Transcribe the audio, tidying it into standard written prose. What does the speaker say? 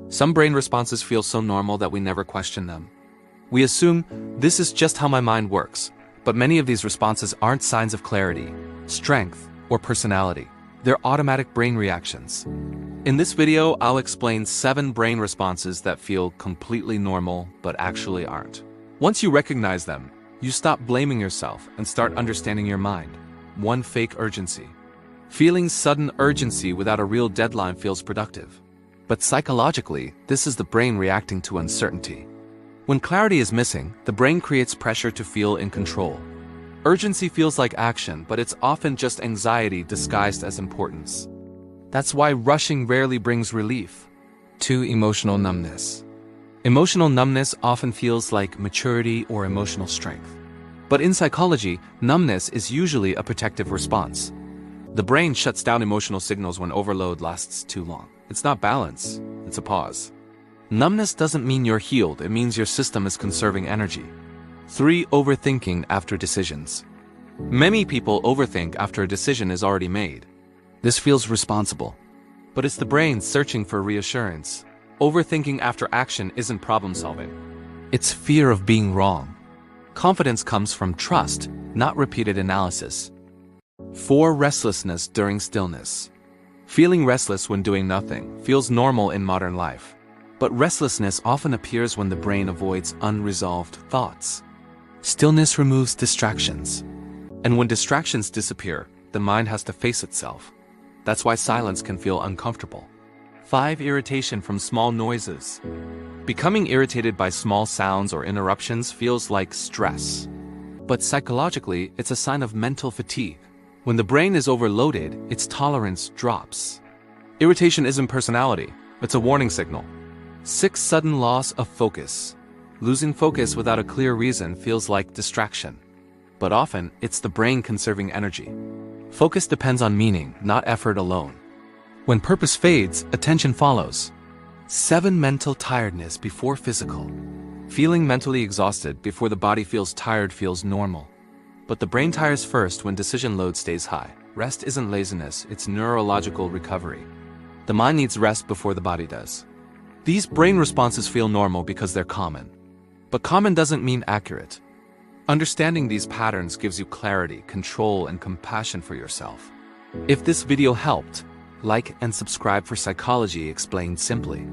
Some brain responses feel so normal that we never question them. We assume this is just how my mind works, but many of these responses aren't signs of clarity, strength, or personality. They're automatic brain reactions. In this video, I'll explain 7 brain responses that feel completely normal but actually aren't. Once you recognize them, you stop blaming yourself and start understanding your mind. 1. Fake urgency. Feeling sudden urgency without a real deadline feels productive. But psychologically, this is the brain reacting to uncertainty. When clarity is missing, the brain creates pressure to feel in control. Urgency feels like action, but it's often just anxiety disguised as importance. That's why rushing rarely brings relief. 2. Emotional numbness. Emotional numbness often feels like maturity or emotional strength. But in psychology, numbness is usually a protective response. The brain shuts down emotional signals when overload lasts too long. It's not balance, it's a pause. Numbness doesn't mean you're healed, it means your system is conserving energy. 3. Overthinking after decisions. Many people overthink after a decision is already made. This feels responsible. But it's the brain searching for reassurance. Overthinking after action isn't problem solving. It's fear of being wrong. Confidence comes from trust, not repeated analysis. 4. Restlessness during stillness. Feeling restless when doing nothing feels normal in modern life. But restlessness often appears when the brain avoids unresolved thoughts. Stillness removes distractions. And when distractions disappear, the mind has to face itself. That's why silence can feel uncomfortable. 5. Irritation from small noises. Becoming irritated by small sounds or interruptions feels like stress. But psychologically, it's a sign of mental fatigue. When the brain is overloaded, its tolerance drops. Irritation isn't personality, it's a warning signal. 6. Sudden loss of focus. Losing focus without a clear reason feels like distraction. But often, it's the brain conserving energy. Focus depends on meaning, not effort alone. When purpose fades, attention follows. 7. Mental tiredness before physical. Feeling mentally exhausted before the body feels tired feels normal. But the brain tires first when decision load stays high. Rest isn't laziness, it's neurological recovery. The mind needs rest before the body does. These brain responses feel normal because they're common. But common doesn't mean accurate. Understanding these patterns gives you clarity, control, and compassion for yourself. If this video helped, like and subscribe for Psychology Explained Simply.